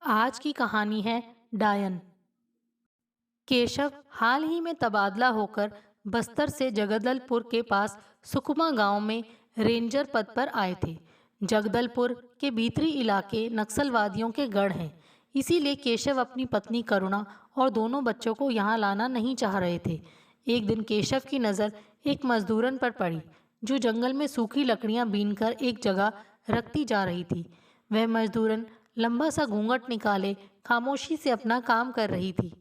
आज की कहानी है डायन। केशव हाल ही में तबादला होकर बस्तर से जगदलपुर के पास सुकमा गांव में रेंजर पद पर आए थे। जगदलपुर के भीतरी इलाके नक्सलवादियों के गढ़ हैं, इसीलिए केशव अपनी पत्नी करुणा और दोनों बच्चों को यहाँ लाना नहीं चाह रहे थे। एक दिन केशव की नज़र एक मजदूरन पर पड़ी, जो जंगल में सूखी लकड़ियाँ बीनकर एक जगह रखती जा रही थी। वह मजदूरन लंबा सा घूंघट निकाले खामोशी से अपना काम कर रही थी।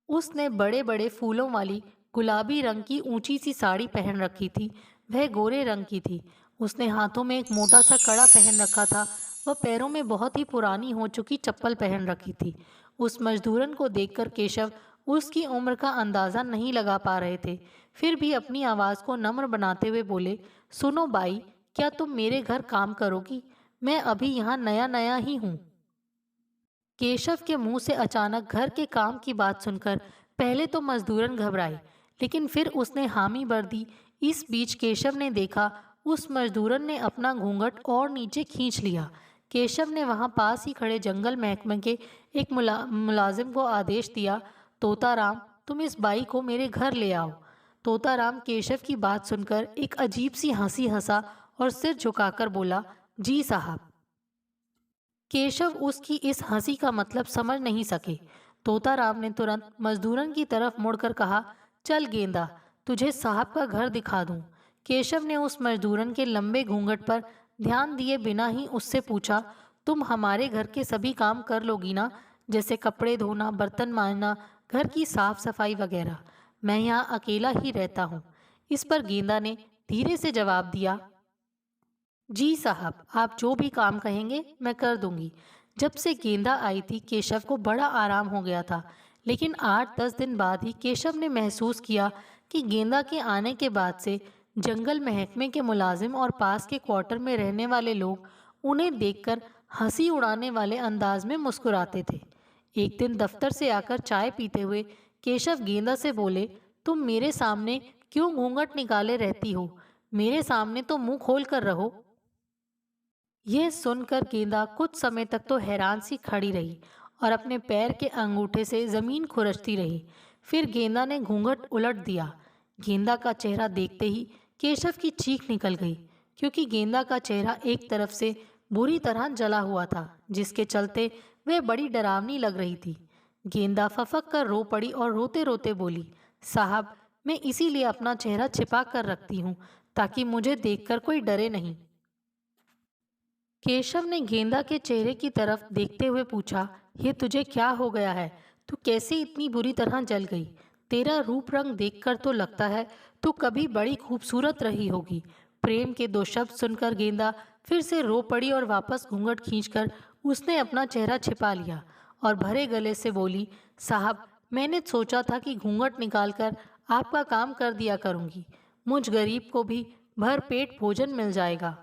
उसने बड़े बड़े फूलों वाली गुलाबी रंग की ऊंची सी साड़ी पहन रखी थी। वह गोरे रंग की थी। उसने हाथों में एक मोटा सा कड़ा पहन रखा था। वह पैरों में बहुत ही पुरानी हो चुकी चप्पल पहन रखी थी। उस मजदूरन को देखकर केशव उसकी उम्र का अंदाज़ा नहीं लगा पा रहे थे। फिर भी अपनी आवाज़ को नम्र बनाते हुए बोले, सुनो बाई, क्या तुम मेरे घर काम करोगी? मैं अभी यहाँ नया नया ही हूँ। केशव के मुंह से अचानक घर के काम की बात सुनकर पहले तो मजदूरन घबराए, लेकिन फिर उसने हामी भर दी। इस बीच केशव ने देखा उस मजदूरन ने अपना घूंघट और नीचे खींच लिया। केशव ने वहां पास ही खड़े जंगल महकमे के एक मुलाजिम को आदेश दिया, तोताराम, तुम इस बाई को मेरे घर ले आओ। तोताराम केशव की बात सुनकर एक अजीब सी हंसी हंसा और सिर झुकाकर बोला, जी साहब। केशव उसकी इस हंसी का मतलब समझ नहीं सके। तोताराम ने तुरंत मजदूरन की तरफ मुड़कर कहा, चल गेंदा, तुझे साहब का घर दिखा दूं। केशव ने उस मजदूरन के लंबे घूंघट पर ध्यान दिए बिना ही उससे पूछा, तुम हमारे घर के सभी काम कर लोगी ना, जैसे कपड़े धोना, बर्तन मांजना, घर की साफ सफाई वगैरह? मैं यहाँ अकेला ही रहता हूँ। इस पर गेंदा ने धीरे से जवाब दिया, जी साहब, आप जो भी काम कहेंगे मैं कर दूंगी। जब से गेंदा आई थी केशव को बड़ा आराम हो गया था, लेकिन 8-10 दिन बाद ही केशव ने महसूस किया कि गेंदा के आने के बाद से जंगल महकमे के मुलाजिम और पास के क्वार्टर में रहने वाले लोग उन्हें देखकर हंसी उड़ाने वाले अंदाज में मुस्कुराते थे। एक दिन दफ्तर से आकर चाय पीते हुए केशव गेंदा से बोले, तुम मेरे सामने क्यों घूंघट निकाले रहती हो? मेरे सामने तो मुंह खोल कर रहो। यह सुनकर गेंदा कुछ समय तक तो हैरान सी खड़ी रही और अपने पैर के अंगूठे से जमीन खुरचती रही। फिर गेंदा ने घूंघट उलट दिया। गेंदा का चेहरा देखते ही केशव की चीख निकल गई, क्योंकि गेंदा का चेहरा एक तरफ से बुरी तरह जला हुआ था, जिसके चलते वह बड़ी डरावनी लग रही थी। गेंदा फफक कर रो पड़ी और रोते रोते बोली, साहब, मैं इसीलिए अपना चेहरा छिपा कर रखती हूँ, ताकि मुझे देखकर कोई डरे नहीं। केशव ने गेंदा के चेहरे की तरफ देखते हुए पूछा, ये तुझे क्या हो गया है? तू कैसे इतनी बुरी तरह जल गई? तेरा रूप रंग देखकर तो लगता है तू कभी बड़ी खूबसूरत रही होगी। प्रेम के दो शब्द सुनकर गेंदा फिर से रो पड़ी और वापस घूंघट खींचकर उसने अपना चेहरा छिपा लिया और भरे गले से बोली, साहब, मैंने सोचा था कि घूंघट निकालकर आपका काम कर दिया करूंगी। मुझ गरीब को भी भर पेट भोजन मिल जाएगा।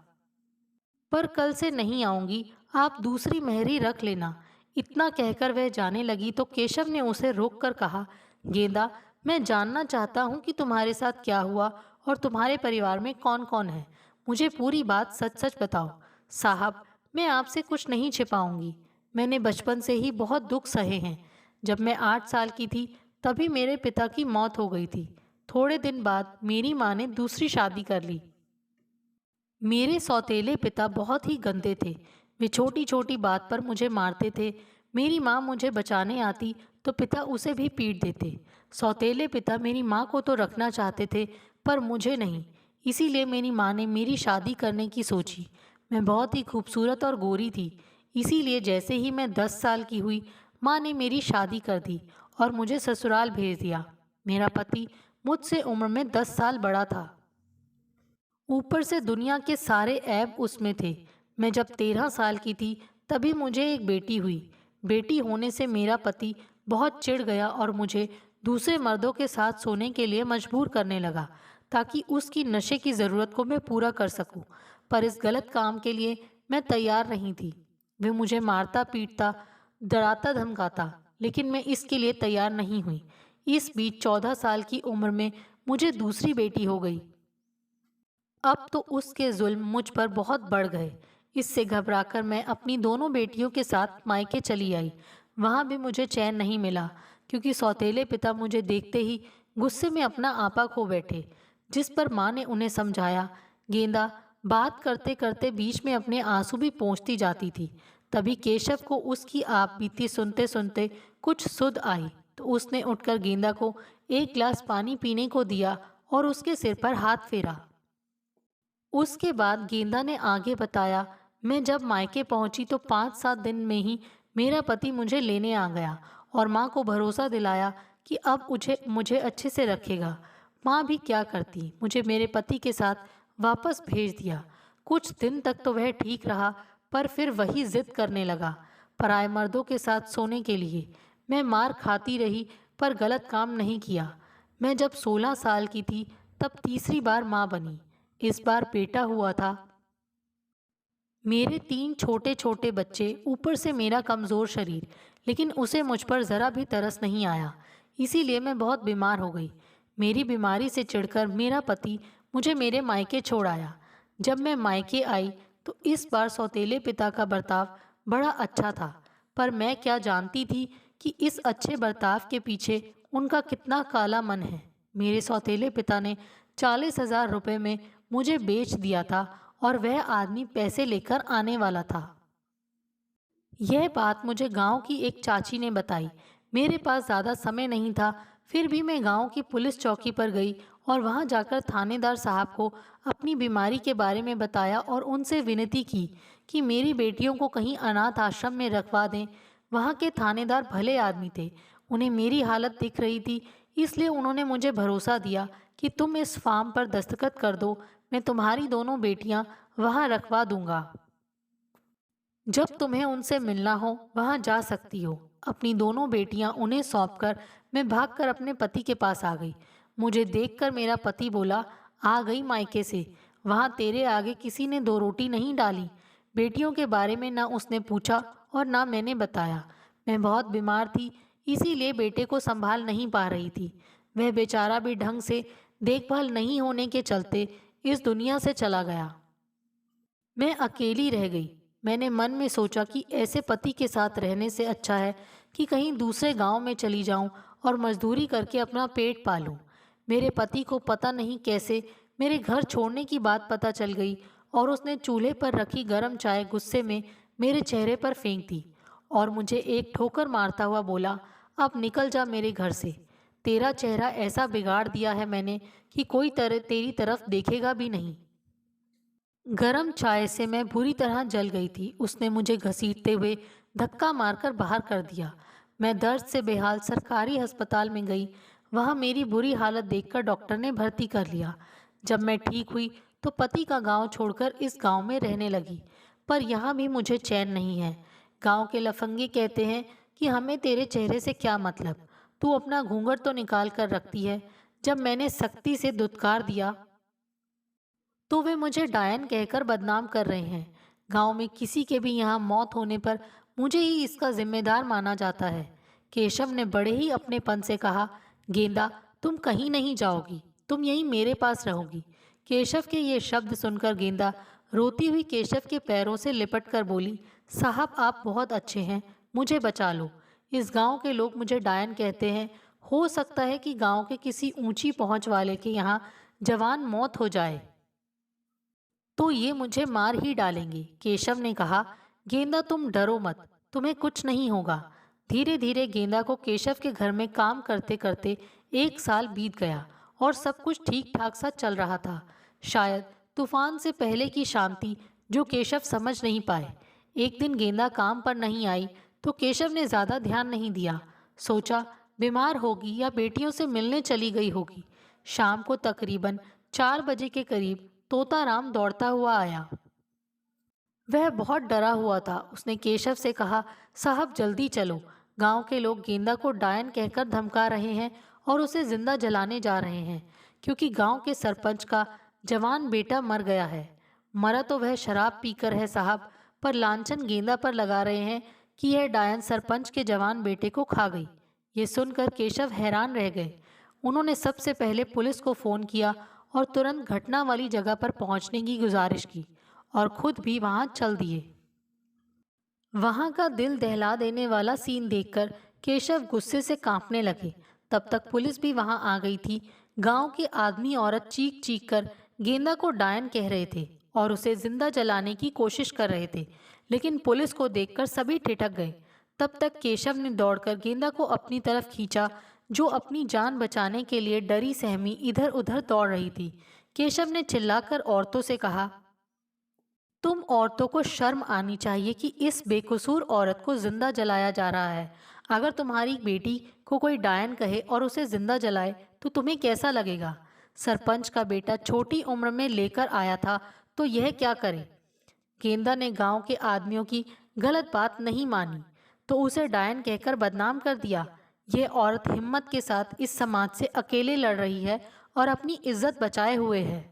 पर कल से नहीं आऊंगी, आप दूसरी मेहरी रख लेना। इतना कहकर वह जाने लगी तो केशव ने उसे रोककर कहा, गेंदा, मैं जानना चाहता हूँ कि तुम्हारे साथ क्या हुआ और तुम्हारे परिवार में कौन कौन है। मुझे पूरी बात सच सच बताओ। साहब, मैं आपसे कुछ नहीं छिपाऊंगी। मैंने बचपन से ही बहुत दुख सहे हैं। जब मैं 8 साल की थी तभी मेरे पिता की मौत हो गई थी। थोड़े दिन बाद मेरी माँ ने दूसरी शादी कर ली। मेरे सौतेले पिता बहुत ही गंदे थे। वे छोटी छोटी बात पर मुझे मारते थे। मेरी माँ मुझे बचाने आती तो पिता उसे भी पीट देते। सौतेले पिता मेरी माँ को तो रखना चाहते थे, पर मुझे नहीं। इसीलिए मेरी माँ ने मेरी शादी करने की सोची। मैं बहुत ही खूबसूरत और गोरी थी, इसीलिए जैसे ही मैं 10 साल की हुई, माँ ने मेरी शादी कर दी और मुझे ससुराल भेज दिया। मेरा पति मुझसे उम्र में 10 साल बड़ा था। ऊपर से दुनिया के सारे ऐब उसमें थे। मैं जब 13 साल की थी तभी मुझे एक बेटी हुई। बेटी होने से मेरा पति बहुत चिढ़ गया और मुझे दूसरे मर्दों के साथ सोने के लिए मजबूर करने लगा, ताकि उसकी नशे की ज़रूरत को मैं पूरा कर सकूं। पर इस गलत काम के लिए मैं तैयार नहीं थी। वे मुझे मारता पीटता, डराता धमकाता, लेकिन मैं इसके लिए तैयार नहीं हुई। इस बीच 14 साल की उम्र में मुझे दूसरी बेटी हो गई। अब तो उसके जुल्म मुझ पर बहुत बढ़ गए। इससे घबराकर मैं अपनी दोनों बेटियों के साथ मायके चली आई। वहाँ भी मुझे चैन नहीं मिला, क्योंकि सौतेले पिता मुझे देखते ही गुस्से में अपना आपा खो बैठे। जिस पर माँ ने उन्हें समझाया। गेंदा बात करते करते बीच में अपने आंसू भी पोंछती जाती थी। तभी केशव को उसकी आप बीती सुनते सुनते कुछ सुध आई, तो उसने उठकर गेंदा को एक गिलास पानी पीने को दिया और उसके सिर पर हाथ फेरा। उसके बाद गेंदा ने आगे बताया, मैं जब मायके पहुंची तो 5-7 दिन में ही मेरा पति मुझे लेने आ गया और माँ को भरोसा दिलाया कि अब मुझे मुझे अच्छे से रखेगा। माँ भी क्या करती, मुझे मेरे पति के साथ वापस भेज दिया। कुछ दिन तक तो वह ठीक रहा, पर फिर वही जिद करने लगा पराए मर्दों के साथ सोने के लिए। मैं मार खाती रही, पर गलत काम नहीं किया। मैं जब 16 साल की थी तब तीसरी बार माँ बनी। इस बार बेटा हुआ था। मेरे 3 छोटे छोटे बच्चे, ऊपर से मेरा कमज़ोर शरीर, लेकिन उसे मुझ पर ज़रा भी तरस नहीं आया। इसीलिए मैं बहुत बीमार हो गई। मेरी बीमारी से चिढ़कर मेरा पति मुझे मेरे मायके छोड़ आया। जब मैं मायके आई तो इस बार सौतेले पिता का बर्ताव बड़ा अच्छा था, पर मैं क्या जानती थी कि इस अच्छे बर्ताव के पीछे उनका कितना काला मन है। मेरे सौतेले पिता ने 40,000 रुपये में मुझे बेच दिया था और वह आदमी पैसे लेकर आने वाला था। यह बात मुझे गांव की एक चाची ने बताई। मेरे पास ज़्यादा समय नहीं था, फिर भी मैं गांव की पुलिस चौकी पर गई और वहां जाकर थानेदार साहब को अपनी बीमारी के बारे में बताया और उनसे विनती की कि मेरी बेटियों को कहीं अनाथ आश्रम में रखवा दें। वहां के थानेदार भले आदमी थे, उन्हें मेरी हालत दिख रही थी, इसलिए उन्होंने मुझे भरोसा दिया कि तुम इस फॉर्म पर दस्तखत कर दो, मैं तुम्हारी दोनों बेटियां वहां रखवा दूंगा। जब तुम्हें उनसे मिलना हो वहां जा सकती हो। अपनी दोनों बेटियां उन्हें सौंपकर मैं भागकर अपने पति के पास आ गई। मुझे देखकर मेरा पति बोला, आ गई मायके से, वहां तेरे आगे किसी ने 2 रोटी नहीं डाली। बेटियों के बारे में ना उसने पूछा और ना मैंने बताया। मैं बहुत बीमार थी, इसीलिए बेटे को संभाल नहीं पा रही थी। वह बेचारा भी ढंग से देखभाल नहीं होने के चलते इस दुनिया से चला गया। मैं अकेली रह गई। मैंने मन में सोचा कि ऐसे पति के साथ रहने से अच्छा है कि कहीं दूसरे गांव में चली जाऊं और मजदूरी करके अपना पेट पालूं। मेरे पति को पता नहीं कैसे मेरे घर छोड़ने की बात पता चल गई और उसने चूल्हे पर रखी गर्म चाय गुस्से में मेरे चेहरे पर फेंक दी और मुझे एक ठोकर मारता हुआ बोला, अब निकल जा मेरे घर से। तेरा चेहरा ऐसा बिगाड़ दिया है मैंने कि कोई तेरी तरफ देखेगा भी नहीं। गरम चाय से मैं बुरी तरह जल गई थी। उसने मुझे घसीटते हुए धक्का मारकर बाहर कर दिया। मैं दर्द से बेहाल सरकारी अस्पताल में गई। वहाँ मेरी बुरी हालत देखकर डॉक्टर ने भर्ती कर लिया। जब मैं ठीक हुई तो पति का गांव छोड़कर इस गांव में रहने लगी, पर यहाँ भी मुझे चैन नहीं है। गांव के लफंगे कहते हैं कि हमें तेरे चेहरे से क्या मतलब, तू अपना घूंघट तो निकाल कर रखती है। जब मैंने सख्ती से दुत्कार दिया तो वे मुझे डायन कहकर बदनाम कर रहे हैं। गांव में किसी के भी यहाँ मौत होने पर मुझे ही इसका जिम्मेदार माना जाता है। केशव ने बड़े ही अपनेपन से कहा, गेंदा तुम कहीं नहीं जाओगी, तुम यहीं मेरे पास रहोगी। केशव के ये शब्द सुनकर गेंदा रोती हुई केशव के पैरों से लिपट कर बोली, साहब आप बहुत अच्छे हैं, मुझे बचा लो। इस गांव के लोग मुझे डायन कहते हैं। हो सकता है कि गांव के किसी ऊंची पहुंच वाले के यहाँ जवान मौत हो जाए तो ये मुझे मार ही डालेंगे। केशव ने कहा, गेंदा तुम डरो मत, तुम्हें कुछ नहीं होगा। धीरे धीरे गेंदा को केशव के घर में काम करते करते 1 साल बीत गया और सब कुछ ठीक ठाक सा चल रहा था। शायद तूफान से पहले की शांति जो केशव समझ नहीं पाए। एक दिन गेंदा काम पर नहीं आई तो केशव ने ज़्यादा ध्यान नहीं दिया। सोचा बीमार होगी या बेटियों से मिलने चली गई होगी। शाम को तकरीबन 4 बजे के करीब तोताराम दौड़ता हुआ आया। वह बहुत डरा हुआ था। उसने केशव से कहा, साहब जल्दी चलो, गांव के लोग गेंदा को डायन कहकर धमका रहे हैं और उसे जिंदा जलाने जा रहे हैं, क्योंकि गांव के सरपंच का जवान बेटा मर गया है। मरा तो वह शराब पीकर है साहब, पर लांछन गेंदा पर लगा रहे हैं कि यह डायन सरपंच के जवान बेटे को खा गई। ये सुनकर केशव हैरान रह गए। उन्होंने सबसे पहले पुलिस को फ़ोन किया और तुरंत घटना वाली जगह पर पहुंचने की गुजारिश की और खुद भी वहां चल दिए। वहां का दिल दहला देने वाला सीन देखकर केशव गुस्से से कांपने लगे। तब तक पुलिस भी वहां आ गई थी। गांव के आदमी औरत चीख चीख कर गेंदा को डायन कह रहे थे और उसे जिंदा जलाने की कोशिश कर रहे थे, लेकिन पुलिस को देखकर सभी ठिठक गए। तब तक केशव ने दौड़कर गेंदा को अपनी तरफ खींचा, जो अपनी जान बचाने के लिए डरी सहमी इधर उधर दौड़ रही थी। केशव ने चिल्लाकर औरतों से कहा, तुम औरतों को शर्म आनी चाहिए कि इस बेकसूर औरत को जिंदा जलाया जा रहा है। अगर तुम्हारी बेटी को कोई डायन कहे और उसे जिंदा जलाए तो तुम्हें कैसा लगेगा? सरपंच का बेटा छोटी उम्र में लेकर आया था तो यह क्या करे? गेंदा ने गांव के आदमियों की गलत बात नहीं मानी तो उसे डायन कहकर बदनाम कर दिया। यह औरत हिम्मत के साथ इस समाज से अकेले लड़ रही है और अपनी इज्जत बचाए हुए है।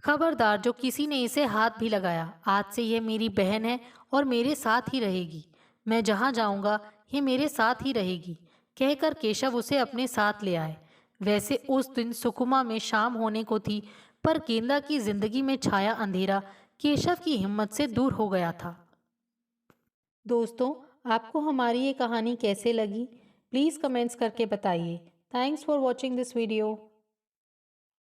खबरदार जो किसी ने इसे हाथ भी लगाया, आज से यह मेरी बहन है और मेरे साथ ही रहेगी। मैं जहाँ जाऊँगा ये मेरे साथ ही रहेगी, कहकर केशव उसे अपने साथ ले आए। वैसे उस दिन सुकुमा में शाम होने को थी, पर गेंदा की जिंदगी में छाया अंधेरा केशव की हिम्मत से दूर हो गया था। दोस्तों, आपको हमारी ये कहानी कैसे लगी? प्लीज़ कमेंट्स करके बताइए। Thanks for watching this video.